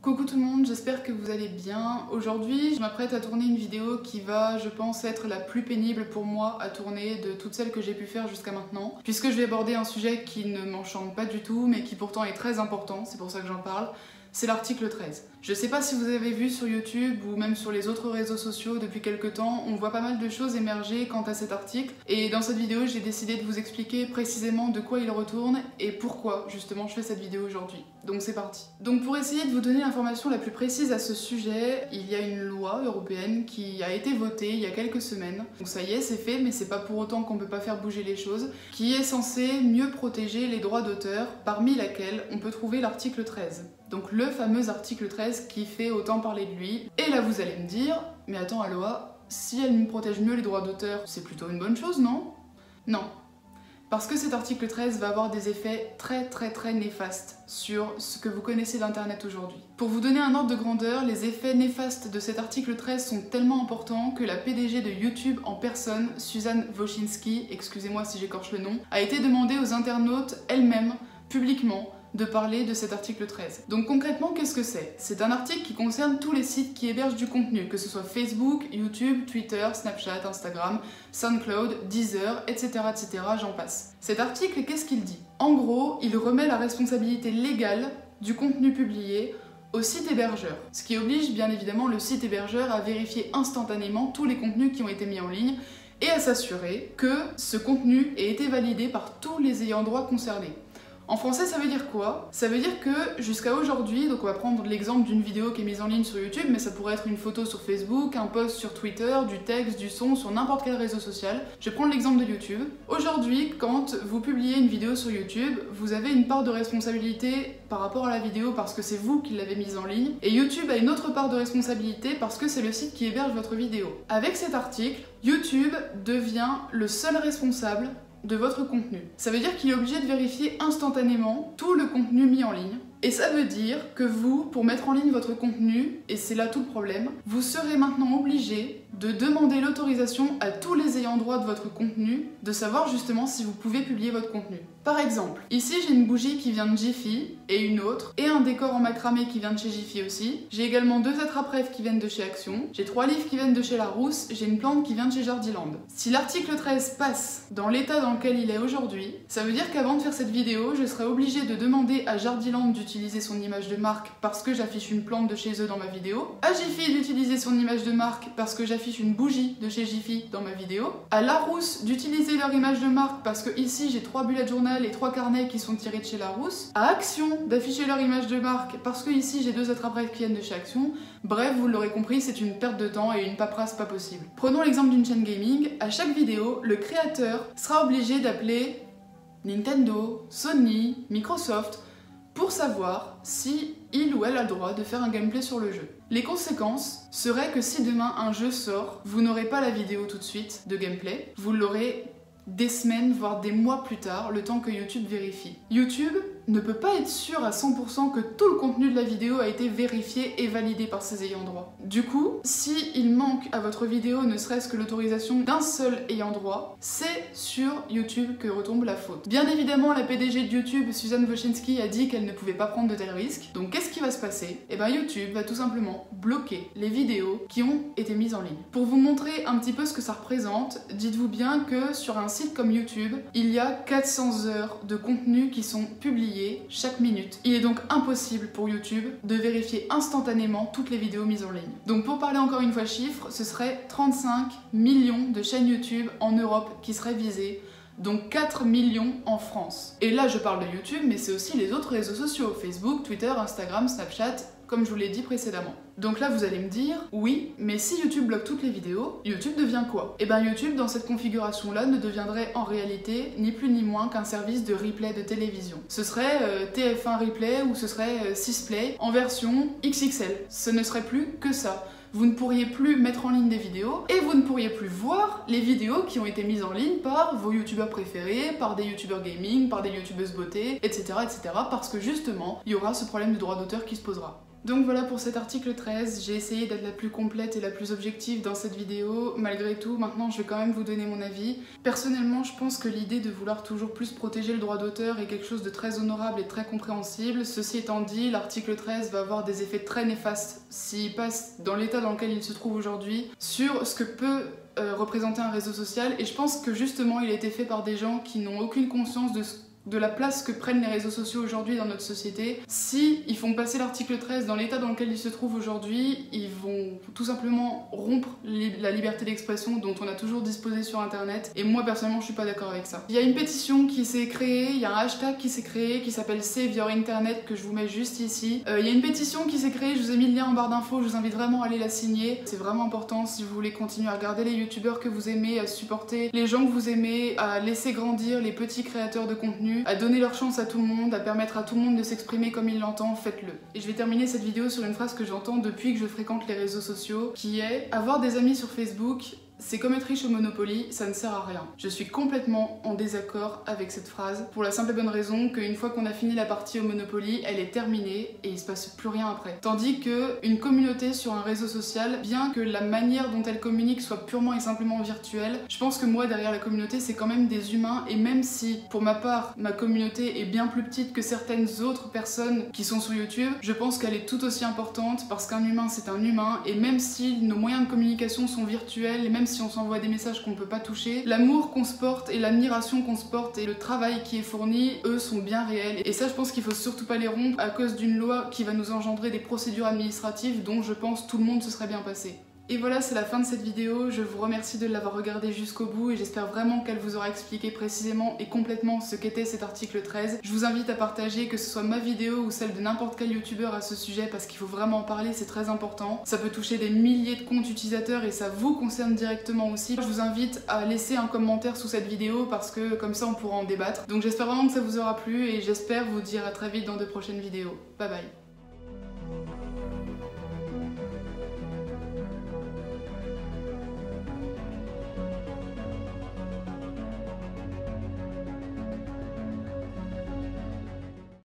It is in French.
Coucou tout le monde, j'espère que vous allez bien. Aujourd'hui, je m'apprête à tourner une vidéo qui va, je pense, être la plus pénible pour moi à tourner de toutes celles que j'ai pu faire jusqu'à maintenant, puisque je vais aborder un sujet qui ne m'enchante pas du tout, mais qui pourtant est très important, c'est pour ça que j'en parle. C'est l'article 13. Je sais pas si vous avez vu sur YouTube ou même sur les autres réseaux sociaux depuis quelques temps, on voit pas mal de choses émerger quant à cet article, et dans cette vidéo j'ai décidé de vous expliquer précisément de quoi il retourne et pourquoi justement je fais cette vidéo aujourd'hui. Donc c'est parti. Donc pour essayer de vous donner l'information la plus précise à ce sujet, il y a une loi européenne qui a été votée il y a quelques semaines. Donc ça y est, c'est fait, mais c'est pas pour autant qu'on peut pas faire bouger les choses, qui est censée mieux protéger les droits d'auteur, parmi laquelle on peut trouver l'article 13. Donc le fameux article 13 qui fait autant parler de lui. Et là vous allez me dire, mais attends la loi, si elle nous protège mieux les droits d'auteur, c'est plutôt une bonne chose, non? Non. Parce que cet article 13 va avoir des effets très néfastes sur ce que vous connaissez d'internet aujourd'hui. Pour vous donner un ordre de grandeur, les effets néfastes de cet article 13 sont tellement importants que la PDG de YouTube en personne, Suzanne Wojcicki, excusez-moi si j'écorche le nom, a été demandée aux internautes elle-même, publiquement, de parler de cet article 13. Donc concrètement, qu'est-ce que c'est? C'est un article qui concerne tous les sites qui hébergent du contenu, que ce soit Facebook, YouTube, Twitter, Snapchat, Instagram, SoundCloud, Deezer, etc. j'en passe. Cet article, qu'est-ce qu'il dit? En gros, il remet la responsabilité légale du contenu publié au site hébergeur, ce qui oblige bien évidemment le site hébergeur à vérifier instantanément tous les contenus qui ont été mis en ligne et à s'assurer que ce contenu ait été validé par tous les ayants droit concernés. En français, ça veut dire quoi? Ça veut dire que jusqu'à aujourd'hui, donc on va prendre l'exemple d'une vidéo qui est mise en ligne sur YouTube, mais ça pourrait être une photo sur Facebook, un post sur Twitter, du texte, du son, sur n'importe quel réseau social. Je vais prendre l'exemple de YouTube. Aujourd'hui, quand vous publiez une vidéo sur YouTube, vous avez une part de responsabilité par rapport à la vidéo parce que c'est vous qui l'avez mise en ligne, et YouTube a une autre part de responsabilité parce que c'est le site qui héberge votre vidéo. Avec cet article, YouTube devient le seul responsable de votre contenu. Ça veut dire qu'il est obligé de vérifier instantanément tout le contenu mis en ligne. Et ça veut dire que vous, pour mettre en ligne votre contenu, et c'est là tout le problème, vous serez maintenant obligé de demander l'autorisation à tous les ayants droit de votre contenu de savoir justement si vous pouvez publier votre contenu. Par exemple, ici j'ai une bougie qui vient de Jiffy et une autre, et un décor en macramé qui vient de chez Jiffy aussi. J'ai également 2 attrape-rêves qui viennent de chez Action, j'ai 3 livres qui viennent de chez Larousse, j'ai une plante qui vient de chez Jardiland. Si l'article 13 passe dans l'état dans lequel il est aujourd'hui, ça veut dire qu'avant de faire cette vidéo, je serai obligée de demander à Jardiland d'utiliser son image de marque parce que j'affiche une plante de chez eux dans ma vidéo, à Jiffy d'utiliser son image de marque parce que j'affiche une bougie de chez Jiffy dans ma vidéo, à Larousse d'utiliser leur image de marque parce que ici j'ai 3 bullet journal et 3 carnets qui sont tirés de chez Larousse, à Action d'afficher leur image de marque parce que ici j'ai 2 attrape-rêves qui viennent de chez Action. Bref, vous l'aurez compris, c'est une perte de temps et une paperasse pas possible. Prenons l'exemple d'une chaîne gaming, à chaque vidéo, le créateur sera obligé d'appeler Nintendo, Sony, Microsoft pour savoir si il ou elle a le droit de faire un gameplay sur le jeu. Les conséquences seraient que si demain un jeu sort, vous n'aurez pas la vidéo tout de suite de gameplay, vous l'aurez des semaines, voire des mois plus tard, le temps que YouTube vérifie. YouTube ne peut pas être sûr à 100% que tout le contenu de la vidéo a été vérifié et validé par ses ayants droit. Du coup, si il manque à votre vidéo ne serait-ce que l'autorisation d'un seul ayant droit, c'est sur YouTube que retombe la faute. Bien évidemment, la PDG de YouTube, Suzanne Wojcicki, a dit qu'elle ne pouvait pas prendre de tels risques. Donc qu'est-ce qui va se passer? Eh bien YouTube va tout simplement bloquer les vidéos qui ont été mises en ligne. Pour vous montrer un petit peu ce que ça représente, dites-vous bien que sur un site comme YouTube, il y a 400 heures de contenu qui sont publiés chaque minute. Il est donc impossible pour YouTube de vérifier instantanément toutes les vidéos mises en ligne. Donc pour parler encore une fois chiffres, ce serait 35 millions de chaînes YouTube en Europe qui seraient visées, donc 4 millions en France. Et là je parle de YouTube, mais c'est aussi les autres réseaux sociaux, Facebook, Twitter, Instagram, Snapchat, comme je vous l'ai dit précédemment. Donc là vous allez me dire, oui, mais si YouTube bloque toutes les vidéos, YouTube devient quoi? Eh bien YouTube dans cette configuration là ne deviendrait en réalité ni plus ni moins qu'un service de replay de télévision. Ce serait TF1 Replay ou ce serait 6play en version XXL. Ce ne serait plus que ça. Vous ne pourriez plus mettre en ligne des vidéos et vous ne pourriez plus voir les vidéos qui ont été mises en ligne par vos youtubeurs préférés, par des youtubeurs gaming, par des youtubeuses beauté, etc. parce que justement, il y aura ce problème de droit d'auteur qui se posera. Donc voilà pour cet article 13, j'ai essayé d'être la plus complète et la plus objective dans cette vidéo. Malgré tout, maintenant je vais quand même vous donner mon avis. Personnellement, je pense que l'idée de vouloir toujours plus protéger le droit d'auteur est quelque chose de très honorable et très compréhensible. Ceci étant dit, l'article 13 va avoir des effets très néfastes s'il passe dans l'état dans lequel il se trouve aujourd'hui sur ce que peut représenter un réseau social, et je pense que justement il a été fait par des gens qui n'ont aucune conscience de la place que prennent les réseaux sociaux aujourd'hui dans notre société. Si ils font passer l'article 13 dans l'état dans lequel il se trouve aujourd'hui, ils vont tout simplement rompre la liberté d'expression dont on a toujours disposé sur internet, et moi personnellement je suis pas d'accord avec ça. Il y a une pétition qui s'est créée, il y a un hashtag qui s'est créé qui s'appelle Save Your Internet que je vous mets juste ici. Il y a une pétition qui s'est créée, je vous ai mis le lien en barre d'infos, je vous invite vraiment à aller la signer. C'est vraiment important si vous voulez continuer à regarder les youtubeurs que vous aimez, à supporter les gens que vous aimez, à laisser grandir les petits créateurs de contenu, à donner leur chance à tout le monde, à permettre à tout le monde de s'exprimer comme il l'entend, faites-le. Et je vais terminer cette vidéo sur une phrase que j'entends depuis que je fréquente les réseaux sociaux, qui est « Avoir des amis sur Facebook, c'est comme être riche au Monopoly, ça ne sert à rien ». Je suis complètement en désaccord avec cette phrase, pour la simple et bonne raison qu'une fois qu'on a fini la partie au Monopoly, elle est terminée et il se passe plus rien après. Tandis que une communauté sur un réseau social, bien que la manière dont elle communique soit purement et simplement virtuelle, je pense que moi derrière la communauté c'est quand même des humains, et même si pour ma part ma communauté est bien plus petite que certaines autres personnes qui sont sur YouTube, je pense qu'elle est tout aussi importante parce qu'un humain c'est un humain, et même si nos moyens de communication sont virtuels, et même si on s'envoie des messages qu'on peut pas toucher, l'amour qu'on se porte et l'admiration qu'on se porte et le travail qui est fourni, eux, sont bien réels. Et ça, je pense qu'il faut surtout pas les rompre à cause d'une loi qui va nous engendrer des procédures administratives dont je pense tout le monde se serait bien passé. Et voilà, c'est la fin de cette vidéo, je vous remercie de l'avoir regardée jusqu'au bout et j'espère vraiment qu'elle vous aura expliqué précisément et complètement ce qu'était cet article 13. Je vous invite à partager, que ce soit ma vidéo ou celle de n'importe quel youtubeur à ce sujet, parce qu'il faut vraiment en parler, c'est très important. Ça peut toucher des milliers de comptes utilisateurs et ça vous concerne directement aussi. Je vous invite à laisser un commentaire sous cette vidéo parce que comme ça on pourra en débattre. Donc j'espère vraiment que ça vous aura plu et j'espère vous dire à très vite dans de prochaines vidéos. Bye bye.